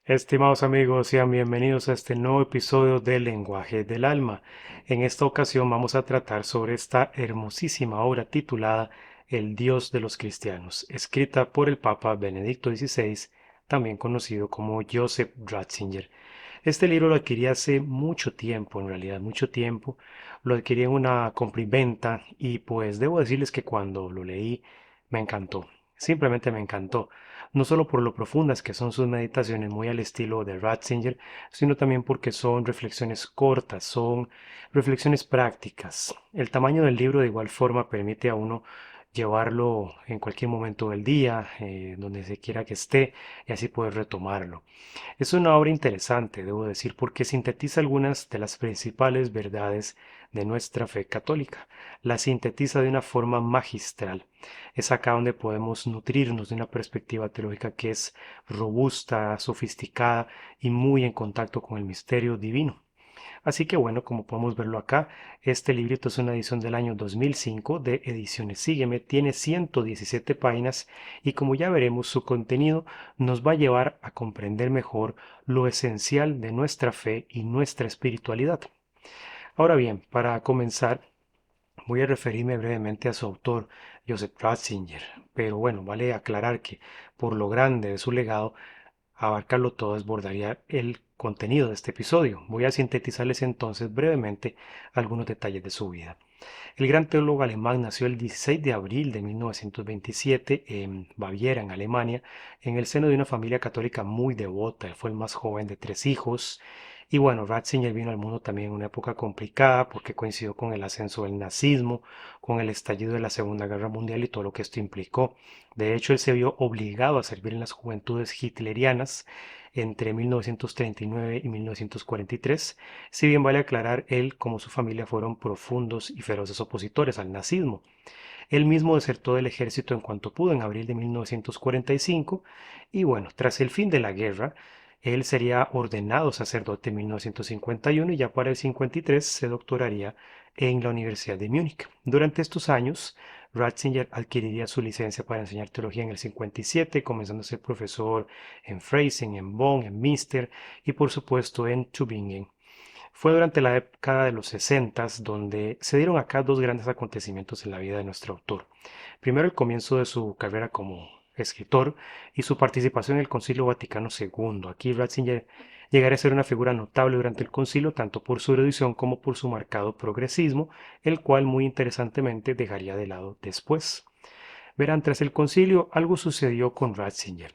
Estimados amigos, sean bienvenidos a este nuevo episodio del Lenguaje del Alma. En esta ocasión vamos a tratar sobre esta hermosísima obra titulada El Dios de los Cristianos, escrita por el Papa Benedicto XVI, también conocido como Joseph Ratzinger. Este libro lo adquirí hace mucho tiempo, en realidad mucho tiempo. Lo adquirí en una compra-y-venta y pues debo decirles que cuando lo leí me encantó. Simplemente me encantó. No solo por lo profundas que son sus meditaciones, muy al estilo de Ratzinger, sino también porque son reflexiones cortas, son reflexiones prácticas. El tamaño del libro de igual forma permite a uno llevarlo en cualquier momento del día, donde se quiera que esté, y así poder retomarlo. Es una obra interesante, debo decir, porque sintetiza algunas de las principales verdades de nuestra fe católica. La sintetiza de una forma magistral. Es acá donde podemos nutrirnos de una perspectiva teológica que es robusta, sofisticada y muy en contacto con el misterio divino. Así que bueno, como podemos verlo acá, este librito es una edición del año 2005 de Ediciones Sígueme, tiene 117 páginas y como ya veremos su contenido nos va a llevar a comprender mejor lo esencial de nuestra fe y nuestra espiritualidad. Ahora bien, para comenzar voy a referirme brevemente a su autor, Joseph Ratzinger, pero bueno, vale aclarar que por lo grande de su legado, abarcarlo todo desbordaría el contenido de este episodio. Voy a sintetizarles entonces brevemente algunos detalles de su vida. El gran teólogo alemán nació el 16 de abril de 1927 en Baviera, en Alemania, en el seno de una familia católica muy devota. Él fue el más joven de tres hijos. Y bueno, Ratzinger vino al mundo también en una época complicada porque coincidió con el ascenso del nazismo, con el estallido de la Segunda Guerra Mundial y todo lo que esto implicó. De hecho, él se vio obligado a servir en las juventudes hitlerianas entre 1939 y 1943, si bien vale aclarar, él como su familia fueron profundos y feroces opositores al nazismo. Él mismo desertó del ejército en cuanto pudo en abril de 1945 y bueno, tras el fin de la guerra, él sería ordenado sacerdote en 1951 y ya para el 53 se doctoraría en la Universidad de Múnich. Durante estos años, Ratzinger adquiriría su licencia para enseñar teología en el 57, comenzando a ser profesor en Freising, en Bonn, en Münster y por supuesto en Tübingen. Fue durante la década de los 60 donde se dieron acá dos grandes acontecimientos en la vida de nuestro autor. Primero, el comienzo de su carrera como escritor y su participación en el Concilio Vaticano II. Aquí Ratzinger llegaría a ser una figura notable durante el concilio, tanto por su erudición como por su marcado progresismo, el cual muy interesantemente dejaría de lado después. Verán, tras el concilio algo sucedió con Ratzinger.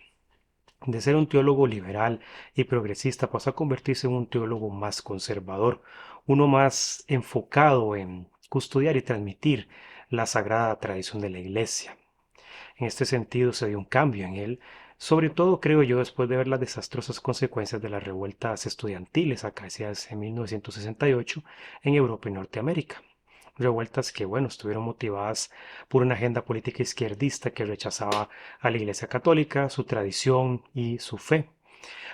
De ser un teólogo liberal y progresista pasó a convertirse en un teólogo más conservador, uno más enfocado en custodiar y transmitir la sagrada tradición de la Iglesia. En este sentido se dio un cambio en él, sobre todo creo yo después de ver las desastrosas consecuencias de las revueltas estudiantiles acaecidas en 1968 en Europa y Norteamérica. Revueltas que, bueno, estuvieron motivadas por una agenda política izquierdista que rechazaba a la Iglesia Católica, su tradición y su fe.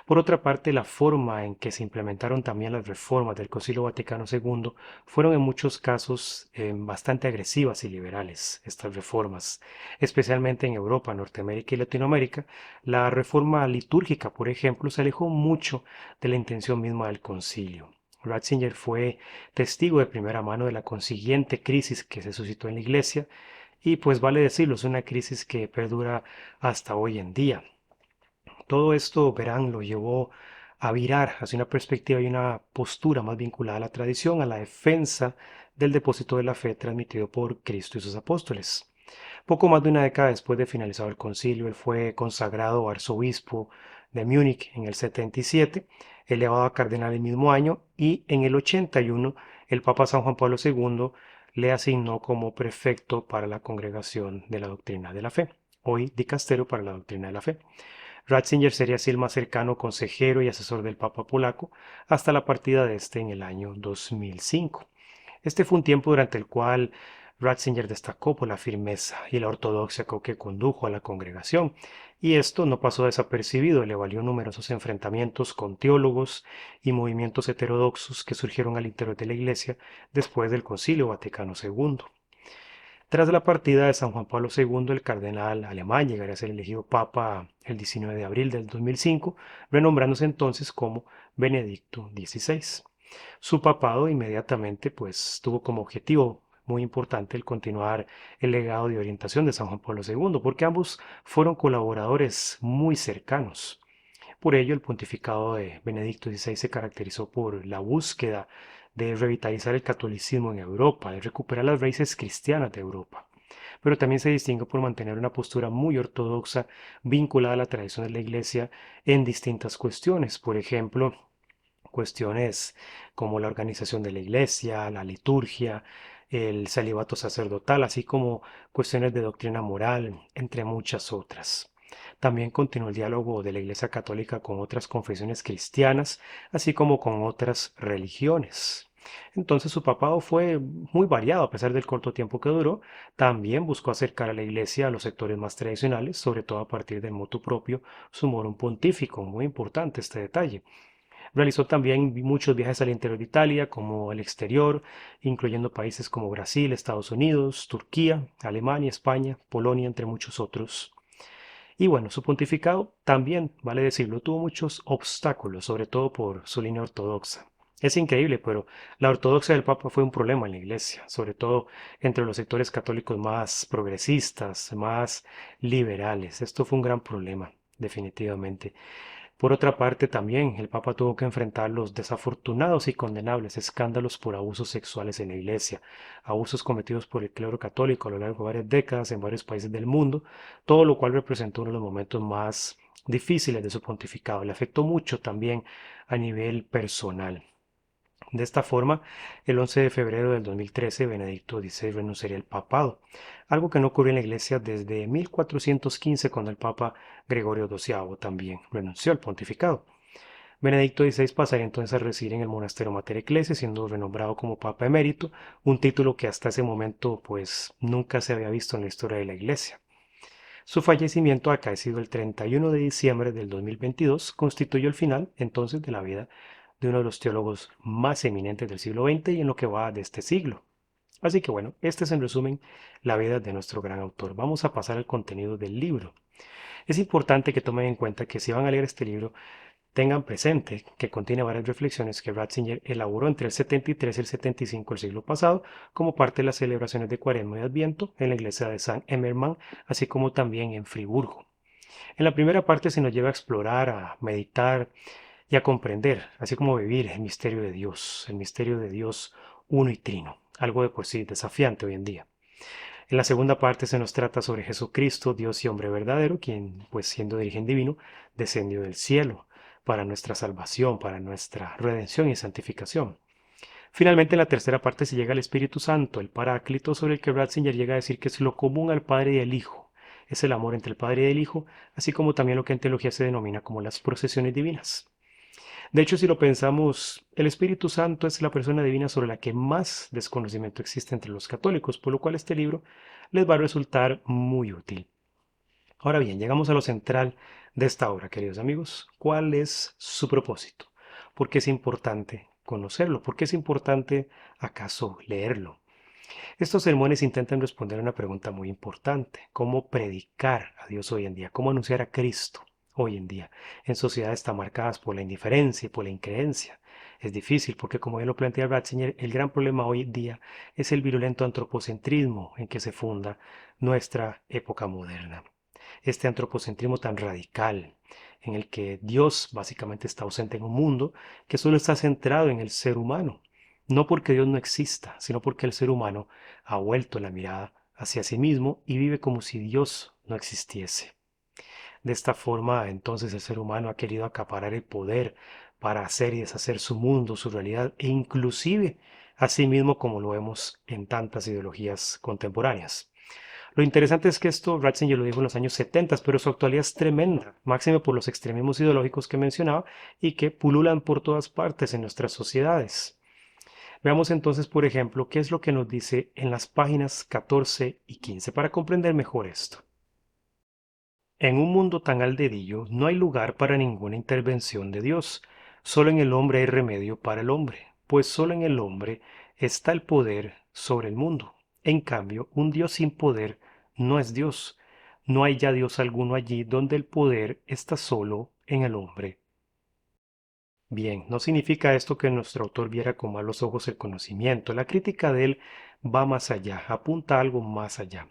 Por otra parte, la forma en que se implementaron también las reformas del Concilio Vaticano II fueron en muchos casos bastante agresivas y liberales, estas reformas, especialmente en Europa, Norteamérica y Latinoamérica. La reforma litúrgica, por ejemplo, se alejó mucho de la intención misma del concilio. Ratzinger fue testigo de primera mano de la consiguiente crisis que se suscitó en la Iglesia y pues vale decirlo, es una crisis que perdura hasta hoy en día. Todo esto, verán, lo llevó a virar hacia una perspectiva y una postura más vinculada a la tradición, a la defensa del depósito de la fe transmitido por Cristo y sus apóstoles. Poco más de una década después de finalizado el concilio, él fue consagrado arzobispo de Múnich en el 77, elevado a cardenal el mismo año y en el 81 el Papa San Juan Pablo II le asignó como prefecto para la Congregación de la Doctrina de la Fe, hoy dicasterio para la Doctrina de la Fe. Ratzinger sería así el más cercano consejero y asesor del Papa polaco hasta la partida de este en el año 2005. Este fue un tiempo durante el cual Ratzinger destacó por la firmeza y la ortodoxia con que condujo a la congregación, y esto no pasó desapercibido, le valió numerosos enfrentamientos con teólogos y movimientos heterodoxos que surgieron al interior de la Iglesia después del Concilio Vaticano II. Tras la partida de San Juan Pablo II, el cardenal alemán llegaría a ser elegido papa el 19 de abril del 2005, renombrándose entonces como Benedicto XVI. Su papado inmediatamente pues tuvo como objetivo muy importante el continuar el legado de orientación de San Juan Pablo II, porque ambos fueron colaboradores muy cercanos. Por ello, el pontificado de Benedicto XVI se caracterizó por la búsqueda de revitalizar el catolicismo en Europa, de recuperar las raíces cristianas de Europa. Pero también se distingue por mantener una postura muy ortodoxa vinculada a la tradición de la Iglesia en distintas cuestiones. Por ejemplo, cuestiones como la organización de la iglesia, la liturgia, el celibato sacerdotal, así como cuestiones de doctrina moral, entre muchas otras. También continuó el diálogo de la Iglesia Católica con otras confesiones cristianas, así como con otras religiones. Entonces su papado fue muy variado a pesar del corto tiempo que duró. También buscó acercar a la Iglesia a los sectores más tradicionales, sobre todo a partir del motu propio Sumorum Pontificum. Muy importante este detalle. Realizó también muchos viajes al interior de Italia, como el exterior, incluyendo países como Brasil, Estados Unidos, Turquía, Alemania, España, Polonia, entre muchos otros. Y bueno, su pontificado también, vale decirlo, tuvo muchos obstáculos, sobre todo por su línea ortodoxa. Es increíble, pero la ortodoxia del Papa fue un problema en la Iglesia, sobre todo entre los sectores católicos más progresistas, más liberales. Esto fue un gran problema, definitivamente. Por otra parte, también el Papa tuvo que enfrentar los desafortunados y condenables escándalos por abusos sexuales en la Iglesia, abusos cometidos por el clero católico a lo largo de varias décadas en varios países del mundo, todo lo cual representó uno de los momentos más difíciles de su pontificado. Le afectó mucho también a nivel personal. De esta forma, el 11 de febrero del 2013, Benedicto XVI renunciaría al papado, algo que no ocurrió en la Iglesia desde 1415, cuando el Papa Gregorio XII también renunció al pontificado. Benedicto XVI pasaría entonces a residir en el monasterio Mater Ecclesiae, siendo renombrado como Papa Emérito, un título que hasta ese momento pues nunca se había visto en la historia de la Iglesia. Su fallecimiento, acaecido el 31 de diciembre del 2022, constituyó el final entonces de la vida de uno de los teólogos más eminentes del siglo XX y en lo que va de este siglo. Así que bueno, este es en resumen la vida de nuestro gran autor. Vamos a pasar al contenido del libro. Es importante que tomen en cuenta que si van a leer este libro, tengan presente que contiene varias reflexiones que Ratzinger elaboró entre el 73 y el 75 del siglo pasado como parte de las celebraciones de Cuaresma y Adviento en la iglesia de San Emmermann, así como también en Friburgo. En la primera parte se nos lleva a explorar, a meditar y a comprender, así como vivir el misterio de Dios uno y trino, algo de por sí desafiante hoy en día. En la segunda parte se nos trata sobre Jesucristo, Dios y hombre verdadero, quien, pues siendo de origen divino, descendió del cielo para nuestra salvación, para nuestra redención y santificación. Finalmente, en la tercera parte se llega al Espíritu Santo, el Paráclito, sobre el que Ratzinger llega a decir que es lo común al Padre y al Hijo. Es el amor entre el Padre y el Hijo, así como también lo que en teología se denomina como las procesiones divinas. De hecho, si lo pensamos, el Espíritu Santo es la persona divina sobre la que más desconocimiento existe entre los católicos, por lo cual este libro les va a resultar muy útil. Ahora bien, llegamos a lo central de esta obra, queridos amigos. ¿Cuál es su propósito? ¿Por qué es importante conocerlo? ¿Por qué es importante acaso leerlo? Estos sermones intentan responder a una pregunta muy importante: ¿cómo predicar a Dios hoy en día? ¿Cómo anunciar a Cristo hoy en día en sociedades tan marcadas por la indiferencia y por la increencia? Es difícil porque, como ya lo plantea Ratzinger, el gran problema hoy en día es el virulento antropocentrismo en que se funda nuestra época moderna. Este antropocentrismo tan radical, en el que Dios básicamente está ausente en un mundo que solo está centrado en el ser humano. No porque Dios no exista, sino porque el ser humano ha vuelto la mirada hacia sí mismo y vive como si Dios no existiese. De esta forma, entonces, el ser humano ha querido acaparar el poder para hacer y deshacer su mundo, su realidad e inclusive a sí mismo, como lo vemos en tantas ideologías contemporáneas. Lo interesante es que esto Ratzinger lo dijo en los años 70, pero su actualidad es tremenda, máxime por los extremismos ideológicos que mencionaba y que pululan por todas partes en nuestras sociedades. Veamos entonces, por ejemplo, qué es lo que nos dice en las páginas 14 y 15 para comprender mejor esto. En un mundo tan al dedillo, no hay lugar para ninguna intervención de Dios. Solo en el hombre hay remedio para el hombre, pues solo en el hombre está el poder sobre el mundo. En cambio, un Dios sin poder no es Dios. No hay ya Dios alguno allí donde el poder está solo en el hombre. Bien, no significa esto que nuestro autor viera con malos ojos el conocimiento. La crítica de él va más allá, apunta a algo más allá.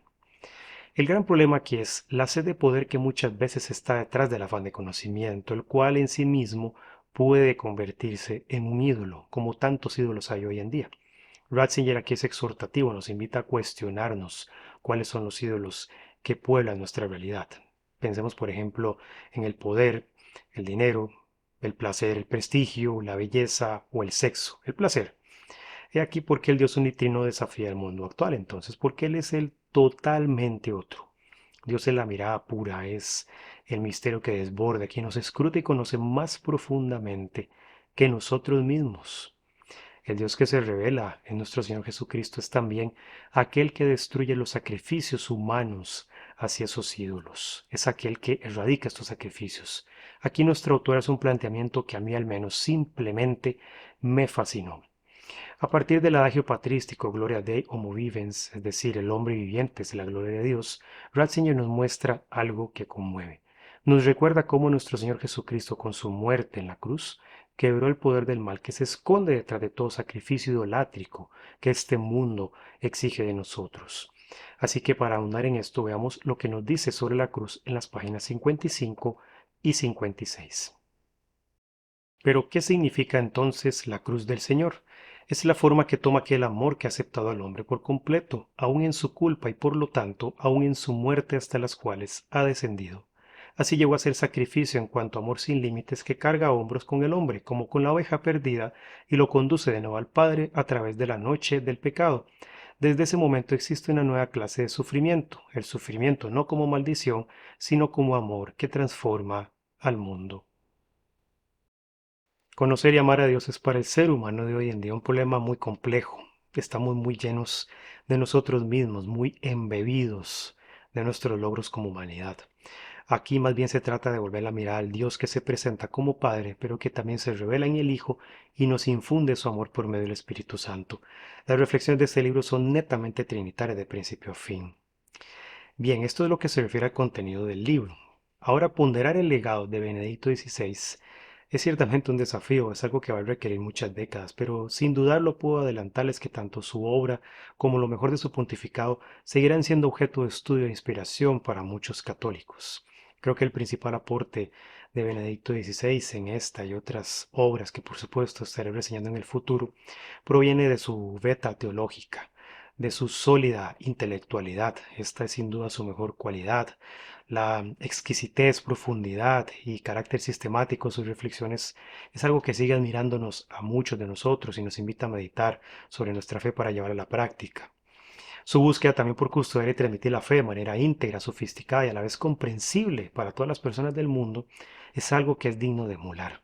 El gran problema aquí es la sed de poder que muchas veces está detrás del afán de conocimiento, el cual en sí mismo puede convertirse en un ídolo, como tantos ídolos hay hoy en día. Ratzinger aquí es exhortativo, nos invita a cuestionarnos cuáles son los ídolos que pueblan nuestra realidad. Pensemos, por ejemplo, en el poder, el dinero, el placer, el prestigio, la belleza o el sexo, el placer. He aquí por qué el Dios unitrino desafía el mundo actual, entonces, porque Él es el totalmente otro. Dios es la mirada pura, es el misterio que desborda, quien nos escruta y conoce más profundamente que nosotros mismos. El Dios que se revela en nuestro Señor Jesucristo es también aquel que destruye los sacrificios humanos hacia esos ídolos. Es aquel que erradica estos sacrificios. Aquí nuestro autor hace un planteamiento que a mí al menos simplemente me fascinó. A partir del adagio patrístico Gloria Dei Homo Vivens, es decir, el hombre viviente es la gloria de Dios, Ratzinger nos muestra algo que conmueve. Nos recuerda cómo nuestro Señor Jesucristo con su muerte en la cruz quebró el poder del mal que se esconde detrás de todo sacrificio idolátrico que este mundo exige de nosotros. Así que para ahondar en esto veamos lo que nos dice sobre la cruz en las páginas 55 y 56. Pero, ¿qué significa entonces la cruz del Señor? Es la forma que toma aquel amor que ha aceptado al hombre por completo, aun en su culpa y por lo tanto, aun en su muerte hasta las cuales ha descendido. Así llegó a ser sacrificio en cuanto a amor sin límites que carga hombros con el hombre, como con la oveja perdida, y lo conduce de nuevo al Padre a través de la noche del pecado. Desde ese momento existe una nueva clase de sufrimiento, el sufrimiento no como maldición, sino como amor que transforma al mundo. Conocer y amar a Dios es para el ser humano de hoy en día un problema muy complejo. Estamos muy llenos de nosotros mismos, muy embebidos de nuestros logros como humanidad. Aquí más bien se trata de volver la mirada al Dios que se presenta como Padre, pero que también se revela en el Hijo y nos infunde su amor por medio del Espíritu Santo. Las reflexiones de este libro son netamente trinitarias de principio a fin. Bien, esto es lo que se refiere al contenido del libro. Ahora, ponderar el legado de Benedicto XVI es ciertamente un desafío, es algo que va a requerir muchas décadas, pero sin dudarlo puedo adelantarles que tanto su obra como lo mejor de su pontificado seguirán siendo objeto de estudio e inspiración para muchos católicos. Creo que el principal aporte de Benedicto XVI en esta y otras obras que por supuesto estaré reseñando en el futuro proviene de su veta teológica, de su sólida intelectualidad. Esta es sin duda su mejor cualidad. La exquisitez, profundidad y carácter sistemático de sus reflexiones es algo que sigue admirándonos a muchos de nosotros y nos invita a meditar sobre nuestra fe para llevarla a la práctica. Su búsqueda también por custodiar y transmitir la fe de manera íntegra, sofisticada y a la vez comprensible para todas las personas del mundo es algo que es digno de emular.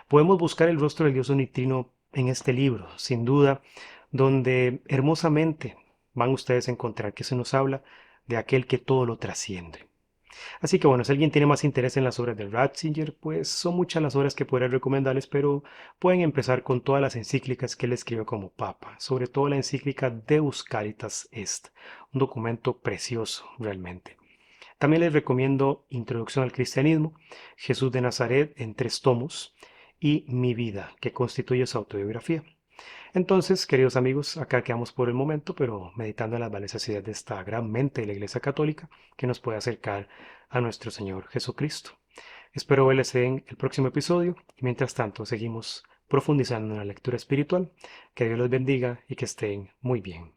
Podemos buscar el rostro del Dios unitrino en este libro, sin duda, donde hermosamente van ustedes a encontrar que se nos habla de aquel que todo lo trasciende. Así que bueno, si alguien tiene más interés en las obras de Ratzinger, pues son muchas las obras que podría recomendarles, pero pueden empezar con todas las encíclicas que él escribió como papa, sobre todo la encíclica Deus Caritas Est, un documento precioso realmente. También les recomiendo Introducción al Cristianismo, Jesús de Nazaret en 3 tomos y Mi vida, que constituye su autobiografía. Entonces, queridos amigos, acá quedamos por el momento, pero meditando en las valiosas ideas de esta gran mente de la Iglesia Católica que nos puede acercar a nuestro Señor Jesucristo. Espero verles en el próximo episodio y mientras tanto seguimos profundizando en la lectura espiritual. Que Dios los bendiga y que estén muy bien.